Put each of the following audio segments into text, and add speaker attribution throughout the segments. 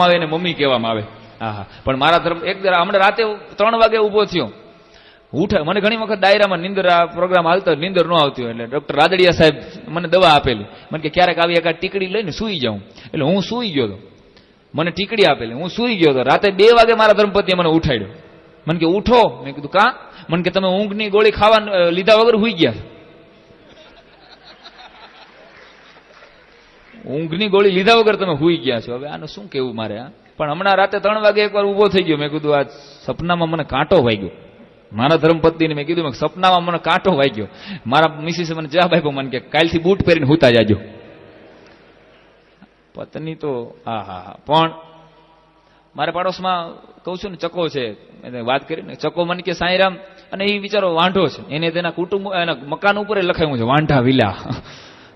Speaker 1: આવે એને મમ્મી કહેવામાં આવે. હા, પણ મારા ધર્મ એક હમણાં રાતે 3 વાગે ઉભો થયો, ઉઠે. મને ઘણી વખત ડાયરામાં નીંદર, આ પ્રોગ્રામ હાલતો નીંદર ન આવતી હોય એટલે ડોક્ટર રાદડિયા સાહેબ મને દવા આપેલી. મને કે ક્યારેક આવી એકાદ ટીકડી લઈને સૂઈ જાઉં. એટલે હું સૂઈ ગયો હતો. મને ટીકડી આપેલી, હું સૂઈ ગયો હતો. રાતે 2 વાગે મારા ધર્મપતિએ મને ઉઠાડ્યો. મને કે ઉઠો. મેં કીધું કા? મને કે તમે ઊંઘની ગોળી ખાવા લીધા વગર સૂઈ ગયા. ઊંઘની ગોળી લીધા વગર તમે સૂઈ ગયા છો. હવે આનું શું કેવું મારે? પણ હમણાં રાતે 3 વાગે એકવાર ઉભો થઈ ગયો. મેં કીધું આ સપનામાં મને કાંટો વાગ્યો. મારા ધર્મપત્નીને મેં કીધું સપનામાં મને કાંટો વાગ્યો. મારા મિસિસે મને જવાબ આપ્યો, મને કે કાલથી બૂટ પહેરીને હુતા જાજો. પત્ની તો હા. પણ મારે પાડોશમાં કહું છું ને, ચકો છે, એને વાત કરીને ચકો મને કે સાંઈરામ, અને એ બિચારો વાંઢો છે, એને તેના કુટુંબ એના મકાન ઉપર લખાયું છે વાંઢા વિલા.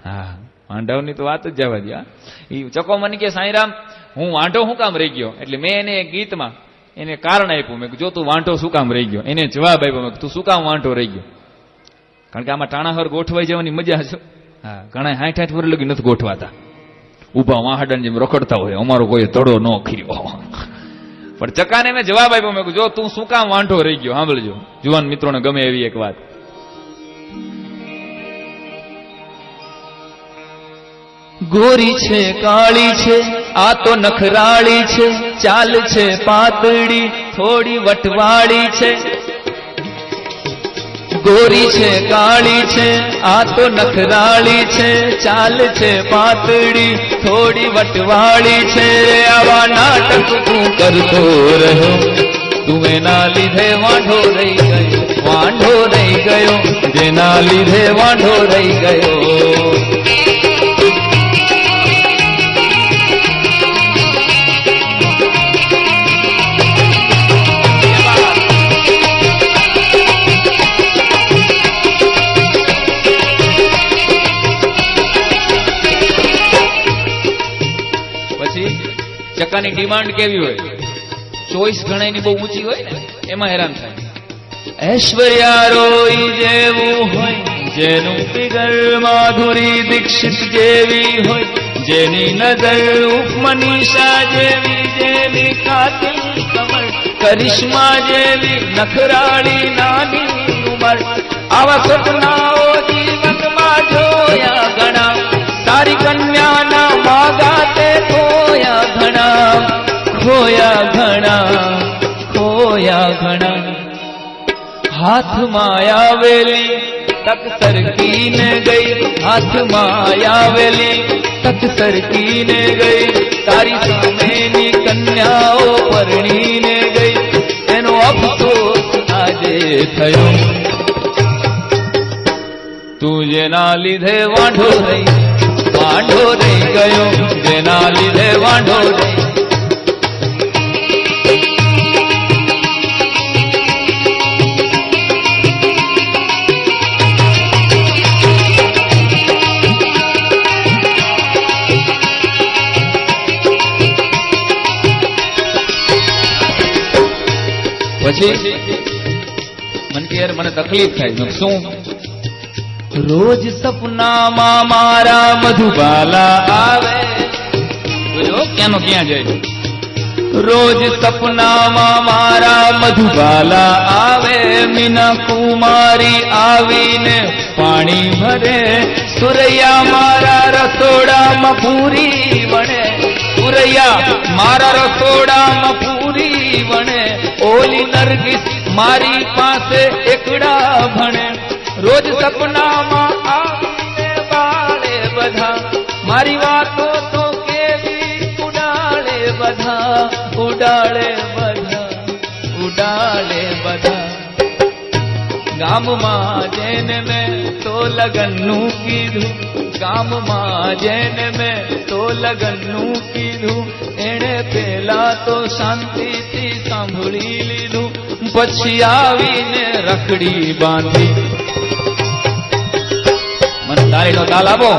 Speaker 1: હા, વાંઢાઓની તો વાત જ જવા દે. એ ચકો મને કે સાંઈરામ, હું વાંઢો શું કામ રહી ગયો? એટલે મેં એને ગીતમાં એને કારણ આપ્યું. મેં જો તું વાંઢો શું કામ રહી ગયો? એને જવાબ આપ્યો, મેં તું શું કામ વાંઢો રહી ગયો? કારણ કે આમાં ટાણાહર ગોઠવાઈ જવાની મજા છે. હા, ઘણા 60 વર્ષ લગી નથી ગોઠવાતા, ઉભા વાહાડાને જેમ રખડતા હોય. અમારો કોઈ તડો ન ખીર્યો. પણ ચકાને મેં જવાબ આપ્યો, મેં જો તું શું કામ વાંઢો રહી ગયો? સાંભળજો, જુવાન મિત્રોને ગમે એવી એક વાત.
Speaker 2: ગોરી છે કાળી છે, આ તો નખરાળી છે, ચાલ છે પાતળી, થોડી વટવાળી છે. ગોરી છે કાળી છે, આ તો નખરાળી છે, ચાલ છે પાતળી, થોડી વટવાળી છે. આવા નાટક તું કરતો રહ્યો, તું એના લીધે વાંઢો રહી ગયો, વાંઢો રહી ગયો, જેના લીધે વાંઢો રહી ગયો.
Speaker 1: ચકાની ડિમાન્ડ કેવી હોય? ચોઈસ ઘણાની બહુ ઊંચી હોય ને, એમાં હેરાન થાય.
Speaker 2: ઐશ્વર્યા રોઈ જેવું હોય, જેનું ફિગર માધુરી દીક્ષિત જેવી હોય, જેની નજર ઉપમનીષા જેવી, જેની કાતિલ કમર કરિશ્મા જેવી, નખરાળી નાની ઉંમર. આવા સપનાઓ જીવનમાં જોયા ઘણા, તારી કન્યાના માગા તે ખોયા ઘણા, ખોયા ઘણા, ખોયા ઘણા. હાથમાં આવેલી તક સરકીને ગઈ, હાથમાં આવેલી તક સરકીને ગઈ, તારી સામેની કન્યાઓ પરણીને ગઈ, એનો અફસોસ આજે થયો. તું જેના લીધે વાંઢો રહી, વાંઢો રહી ગયો, જેના લીધે વાંઢો રહી.
Speaker 1: પછી મને કે યાર મને તકલીફ થાય. શું?
Speaker 2: રોજ સપનામાં મારા મધુબાલા આવે.
Speaker 1: ક્યાંનો ક્યાં જાય?
Speaker 2: રોજ સપનામાં મારા મધુબાલા આવે, મીના કુમારી આવીને પાણી ભરે, સુરૈયા મારા રસોડામાં પૂરી વણે, સુરૈયા મારા રસોડામાં પૂરી વણે, ઓલી નરગિસ મારી પાસે એકડા ભણે. રોજ સપનામાં આવીને બાળે બધા, મારી વાતો તો કેવી ઉડાડે બધા, ઉડાડે બધા, ઉડાડે બધા. ગામમાં જેને મેં તો લગનનું કીધું, ગામમાં જેને મેં તો લગનનું કીધું, એણે પેલા તો શાંતિથી સાંભળી લીધું, પછી આવીને રખડી બાંધી. મને તારીનો તાલ આપો.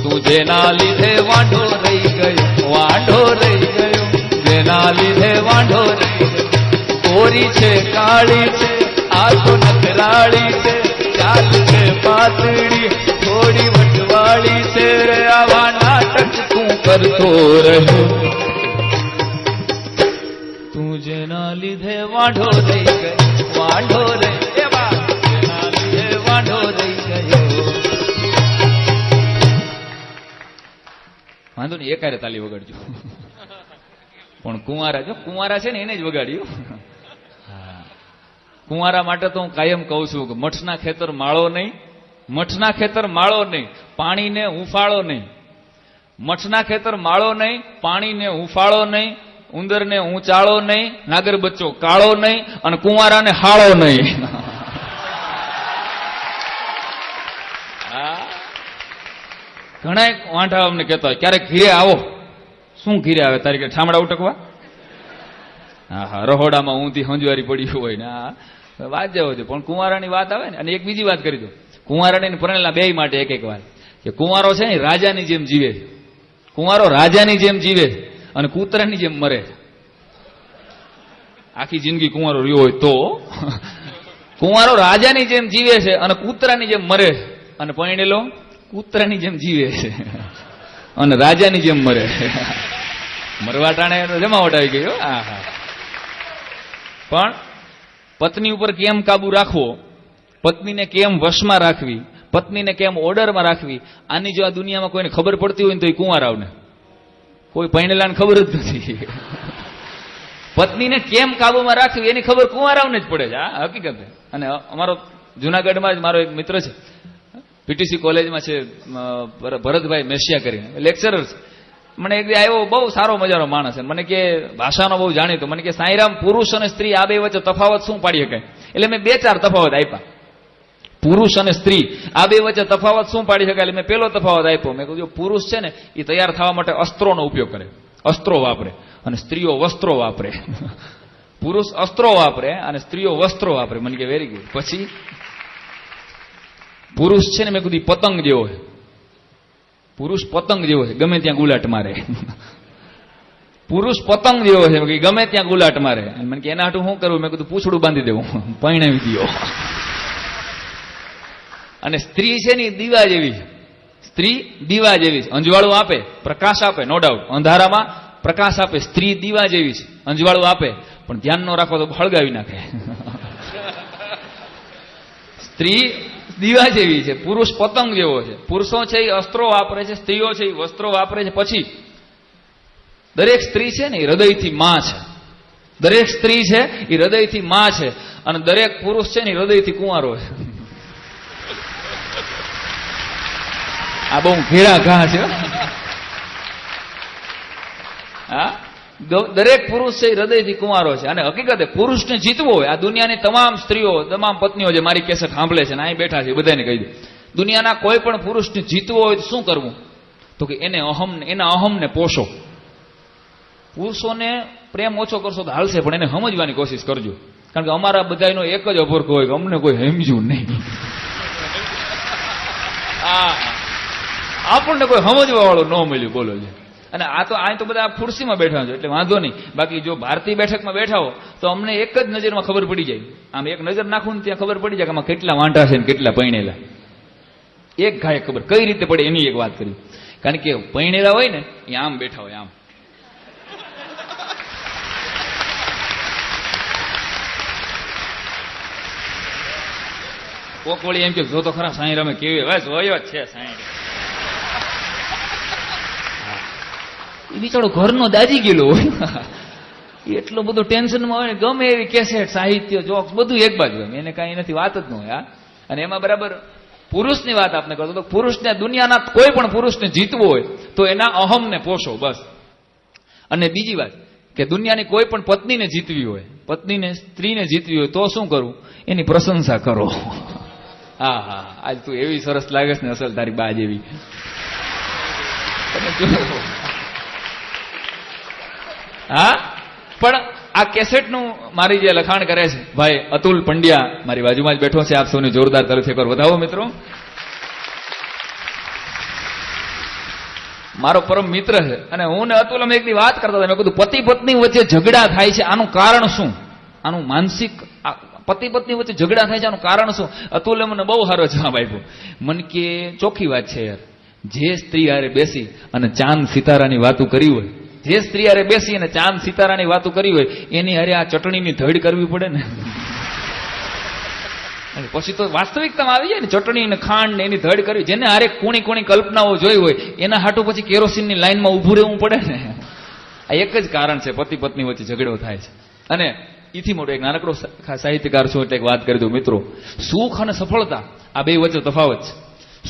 Speaker 2: તું જેના લીધે વાંઢો રહી ગયો, વાંઢો રહી ગયો, જેના લીધે વાંઢો રહી ગયો. ગોરી છે કાળી છે, આ તો નખરાળી છે, ચાલ છે પાતળી, થોડી વટવાળી છે. આવા નાટક તું કરતો રહ્યો,
Speaker 1: વાંઢો રહી ગયો, વાંઢો રે એ બા, જેના લીધે વાંઢો રહી ગયો. વાંધો નહીં, એકારે તાલી વગાડજો. પણ કુંવારા છે ને એને જ વગાડ્યું. કુંવારા માટે તો હું કાયમ કહું છું કે મઠના ખેતર માળો નહીં, મઠના ખેતર માળો નહીં, પાણીને હુંફાળો નહીં. મઠના ખેતર માળો નહીં, પાણીને હુંફાળો નહીં, ઉંદરને ઊંચાળો નહીં, નાગર બચ્ચો કાળો નહીં, અને કુંવારાને હાળો નહીં. ઘણા વાંઢા અમને કહેતા હોય ક્યારેક ઘીરે આવો. શું ઘીરે આવે તારી કે ઠામડા ઉટકવા? હા હા, રહોડામાં ઊંધી હંજવારી પડી હોય ને વાત જવો છે. પણ કુંવારાની વાત આવે ને, અને એક બીજી વાત કરી દો, કુંવારાની પરણેલા બે માટે એક વાત કે કુંવારો છે ને રાજાની જેમ જીવે, કુંવારો રાજાની જેમ જીવે અને કૂતરાની જેમ મરે. આખી જિંદગી કુંવારો રહ્યો હોય તો કુંવારો રાજાની જેમ જીવે છે અને કૂતરાની જેમ મરે, અને પરણેલો કૂતરાની જેમ જીવે છે અને રાજાની જેમ મરે. મરવા ટાણે જમાવટ આવી ગયો. હા હા. પણ પત્ની ઉપર કેમ કાબુ રાખવો, પત્નીને કેમ વશમાં રાખવી, પત્નીને કેમ ઓર્ડરમાં રાખવી, આની જો આ દુનિયામાં કોઈને ખબર પડતી હોય ને તો એ કુંવારાઓને, કોઈ પરણેલાને ખબર જ નથી. પત્નીને કેમ કાબુમાં રાખવી એની ખબર કુંવારાઓને જ પડે છે. આ હકીકત. અને અમારો જુનાગઢમાં જ મારો એક મિત્ર છે, પીટીસી કોલેજમાં છે, ભરતભાઈ મેશિયા કરીને લેક્ચરર છે. મને એક આવ્યો, બહુ સારો મજાનો માણસ છે. મને કે ભાષાનો બહુ જાણીતો. મને કે સાંઈરામ, પુરુષ અને સ્ત્રી આ બે વચ્ચે તફાવત શું પાડી શકાય? એટલે મેં 2-4 તફાવત આપ્યા. પુરુષ અને સ્ત્રી આ બે વચ્ચે તફાવત શું પાડી શકાય? એટલે મેં પેલો તફાવત આપ્યો. મેં કહ્યું પુરુષ છે ને એ તૈયાર થવા માટે અસ્ત્રોનો ઉપયોગ કરે, અસ્ત્રો વાપરે, અને સ્ત્રીઓ વસ્ત્રો વાપરે. પુરુષ અસ્ત્રો વાપરે અને સ્ત્રીઓ વસ્ત્રો વાપરે. મને કે વેરી ગુડ. પછી પુરુષ છે ને મેં કીધું પતંગ જેવો છે, પુરુષ પતંગ જેવો છે, ગમે ત્યાં ગુલાટ મારે. પુરુષ પતંગ જેવો છે, ગમે ત્યાં ગુલાટ મારે. મને કે એના હાટું શું કરવું? મેં કીધું પૂછડું બાંધી દેવું, પરણાવી દો. અને સ્ત્રી છે ને દીવા જેવી છે, સ્ત્રી દીવા જેવી છે, અંજવાળું આપે, પ્રકાશ આપે, નો ડાઉટ. અંધારામાં પ્રકાશ આપે. સ્ત્રી દીવા જેવી છે, અંજવાળું આપે, પણ ધ્યાન ન રાખો તો હળગાવી નાખે. સ્ત્રી દીવા જેવી છે, પુરુષ પતંગ જેવો છે. પુરુષો છે એ અસ્ત્રો વાપરે છે, સ્ત્રીઓ છે એ વસ્ત્રો વાપરે છે. પછી દરેક સ્ત્રી છે ને એ હૃદયથી માં છે, દરેક સ્ત્રી છે એ હૃદયથી માં છે, અને દરેક પુરુષ છે ને એ હૃદયથી કુંવારો છે. આ બહુ ઘેરા ઘા છે. હા, દરેક પુરુષ છે એ હૃદયથી કુંવારો છે. અને હકીકતે પુરુષને જીતવો હોય, આ દુનિયાની તમામ સ્ત્રીઓ, તમામ પત્નીઓ જે મારી કેસેટ સાંભળે છે ને અહીં બેઠા છે બધાને કહી દે, દુનિયાના કોઈ પણ પુરુષને જીતવો હોય તો શું કરવું? તો કે એના અહમને પોષો. પુરુષોને પ્રેમ ઓછો કરશો તો હાલશે, પણ એને સમજવાની કોશિશ કરજો. કારણ કે અમારા બધાનો એક જ અભરકો હોય કે અમને કોઈ સમજ્યું નહીં. આપણને કોઈ સમજવા વાળું ન મળ્યું. બોલો છે. અને આ તો બધા ખુરશીમાં બેઠા છો એટલે વાંધો નહીં. બાકી જો ભારતીય બેઠકમાં બેઠા હો તો અમને એક જ નજરમાં ખબર પડી જાય. આમ એક નજર નાખું ને ત્યાં ખબર પડી જાય કે આમાં કેટલા વાંઢા છે ને કેટલા પૈણેલા. એક ઘાય ખબર કઈ રીતે પડે એની એક વાત કરી. કારણ કે પૈણેલા હોય ને એ આમ બેઠા હોય, આમ. કોકવળી એમ કે જો તો ખરા સાંઈરામે કેવી બસ હોય જ છે સાંઈ. એ બિચારો ઘરનો દાજી ગયેલો હોય, એટલો બધો ટેન્શનમાં હોય ને, ગમે એવી કેસેટ, સાહિત્ય, જોક્સ બધું એક બાજુ હોય, એને કાંઈ નથી, વાત જ ન હોય. અને એમાં બરાબર પુરુષની વાત આપણે કરતો તો પુરુષને, દુનિયાના કોઈ પણ પુરુષને જીતવો હોય તો એના અહમને પોષો બસ. અને બીજી વાત કે દુનિયાની કોઈ પણ પત્નીને જીતવી હોય, પત્નીને, સ્ત્રીને જીતવી હોય તો શું કરવું? એની પ્રશંસા કરો. હા હા, આજ તું એવી સરસ લાગે છે ને, અસલ તારી બા જેવી. હા, પણ આ કેસેટનું મારી જે લખાણ કરે છે ભાઈ અતુલ પંડ્યા, મારી બાજુમાં જ બેઠો છે. આપ સૌને જોરદાર તરફ એકવાર વધાવો મિત્રો. મારો પરમ મિત્ર છે. અને હું ને અતુલ અમે એક દી વાત કરતા હતા. મેં કીધું પતિ પત્ની વચ્ચે ઝઘડા થાય છે, આનું કારણ શું? આનું માનસિક, પતિ પત્ની વચ્ચે ઝઘડા થાય છે, આનું કારણ શું? અતુલે મને બહુ સારો જવાબ આપ્યો. મન કે ચોખ્ખી વાત છે યાર, જે સ્ત્રી હારે બેસી અને ચાંદ સિતારાની વાતો કરી હોય જે સ્ત્રી હારે બેસી અને ચાંદ સિતારાની વાતો કરી હોય એની હારે આ ચટણીની ધડ કરવી પડે ને. પછી તો વાસ્તવિકતામાં આવી જાય ને, ચટણી ને ખાંડ ને એની ધડ કરવી. જેને હારે કોણી કોણી કલ્પનાઓ જોઈ હોય એના હાટું પછી કેરોસીનની લાઈનમાં ઉભું રહેવું પડે ને. આ એક જ કારણ છે પતિ પત્ની વચ્ચે ઝઘડો થાય છે. અને એથી મોટો એક નાનકડો સાહિત્યકાર છું એટલે એક વાત કરી દઉં મિત્રો. સુખ અને સફળતા આ બે વચ્ચે તફાવત છે.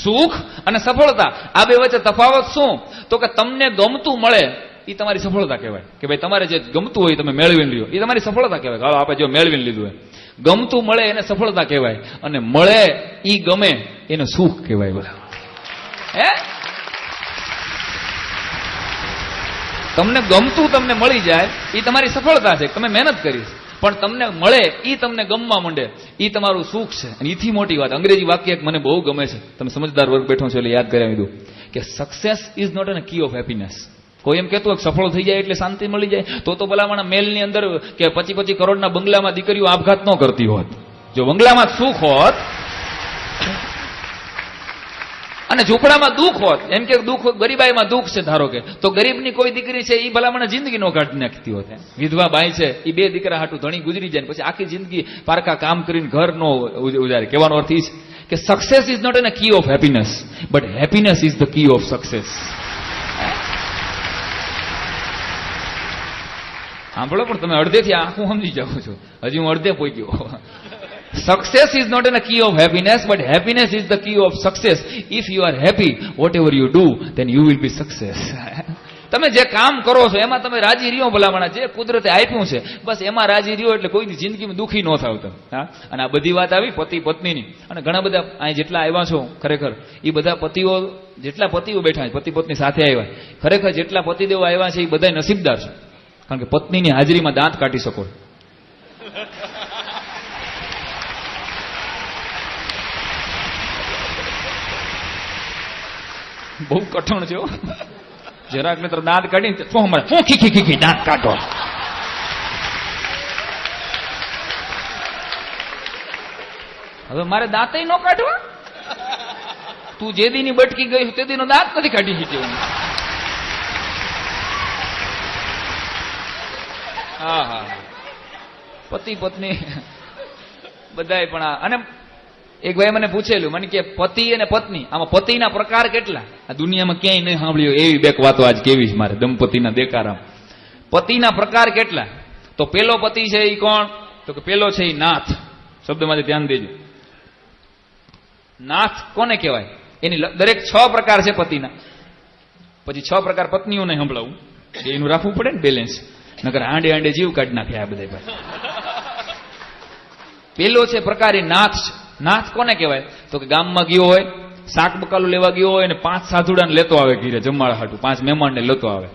Speaker 1: સુખ અને સફળતા આ બે વચ્ચે તફાવત શું? તો કે તમને ગમતું મળે એ તમારી સફળતા કહેવાય. કે ભાઈ તમારે જે ગમતું હોય તમે મેળવીને લ્યો એ તમારી સફળતા કહેવાય. હાલો આપણે જો મેળવીને લીધું હોય, ગમતું મળે એને સફળતા કહેવાય, અને મળે ઈ ગમે એને સુખ કહેવાય. બધા હે, તમને ગમતું તમને મળી જાય એ તમારી સફળતા છે, તમે મહેનત કરી. પણ તમને મળે એ તમને ગમવા માંડે એ તમારું સુખ છે. અને એથી મોટી વાત અંગ્રેજી વાક્ય એક મને બહુ ગમે છે, તમે સમજદાર વર્ગ બેઠો છો એટલે યાદ કરાવી દઉં કે success is not an key of happiness. કોઈ એમ કહેતું સફળ થઈ જાય એટલે શાંતિ મળી જાય, તો ભલામણ મેલની અંદર કે 25 કરોડના બંગલામાં દીકરીઓ આપઘાત ન કરતી હોત. જો બંગલામાં સુખ હોત અને ઝૂંપડામાં દુઃખ હોત, એમ કે દુઃખ ગરીબાઈમાં દુઃખ છે ધારો કે, તો ગરીબની કોઈ દીકરી છે એ ભલામણ જિંદગી નો કાઢી નાખતી હોત. વિધવા બાઈ છે એ 2 દીકરા હાટું ધણી ગુજરી જાય પછી આખી જિંદગી પારકા કામ કરીને ઘર નો ઉજારે. કહેવાનો અર્થ એ છે કે success is not an key of happiness, but happiness is the key of success. સાંભળો પણ તમે અડધેથી આખું સમજી જાઓ છો, હજી હું અડધે પહોંચ્યો. Success is not a key of happiness, but happiness is the key of success. If you are happy, whatever you do, then you will be success. તમે જે કામ કરો છો એમાં તમે રાજી રહ્યો ભલામણા, જે કુદરતે આપ્યું છે બસ એમાં રાજી રહ્યો એટલે કોઈ જિંદગીમાં દુઃખી ન થાવ તમે. હા, અને આ બધી વાત આવી પતિ પત્નીની. અને ઘણા બધા અહીં જેટલા આવ્યા છો ખરેખર એ બધા પતિઓ, જેટલા પતિઓ બેઠા છે પતિ પત્ની સાથે આવ્યા, ખરેખર જેટલા પતિદેવો આવ્યા છે એ બધા નસીબદાર છે. કારણ કે પત્નીની હાજરીમાં દાંત કાઢી શકો. બહુ કઠણ છે જરાક મિત્ર દાંત કાઢીને શું ખીખી ખીખી દાંત કાઢો. હવે મારે દાંત ન કાઢવા? તું જે દી ની બટકી ગઈ તે દી નો દાંત નથી કાઢી શીખ્યો. હા હા, પતિ પત્ની બધાય પણ. અને એક ભાઈ મને પૂછેલું, મને કે પતિ અને પત્ની આમાં પતિના પ્રકાર કેટલા? આ દુનિયામાં ક્યાંય નહીં સાંભળ્યો એવી બે વાતો આજ કેવી છે મારે દંપતિના દેકારામ. પતિના પ્રકાર કેટલા? તો પેલો પતિ છે એ કોણ? તો કે પેલો છે એ નાથ. શબ્દમાંથી ધ્યાન દેજો. નાથ કોને કહેવાય? એની દરેક 6 પ્રકાર છે પતિના. પછી 6 પ્રકાર પત્નીઓને સંભળાવું, એનું રાખવું પડે ને બેલેન્સ, નકર આંડે આંડે જીવ કાઢી નાખે આ બધા. પેલો છે પ્રકાર એ નાથ છે. નાથ કોને કહેવાય? તો કે ગામમાં ગયો હોય, શાક બકાલું લેવા ગયો હોય અને 5 સાધુડાને લેતો આવે ઘીરે જમવાળા હાટું, 5 મહેમાનને લેતો આવે.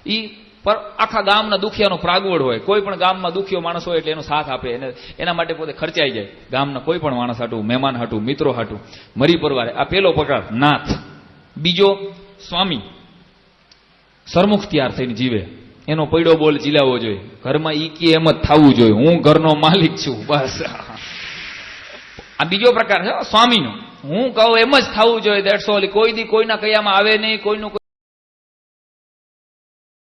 Speaker 1: ઈ પર આખા ગામના દુખિયાનો પ્રાગવડ હોય. કોઈ પણ ગામમાં દુખિયો માણસ હોય એટલે એનો સાથ આપે, એના માટે પોતે ખર્ચાઈ જાય. ગામના કોઈ પણ માણસ હાટું, મહેમાન હાટું, મિત્રો હાટું, મરી પરવારે. આ પેલો પ્રકાર નાથ. બીજો સ્વામી, સરમુખ તૈયાર થઈને જીવે, એનો પૈડો બોલ ચીલાવવો જોઈએ. ઘરમાં ઈ કે એમ જ થવું જોઈએ, હું ઘરનો માલિક છું બસ. આ બીજો પ્રકાર છે સ્વામીનો. હું કહું એમ જ થવું જોઈએ, દેટ્સ ઓલ. કોઈ દી કોઈના કયામાં આવે નહીં, કોઈનું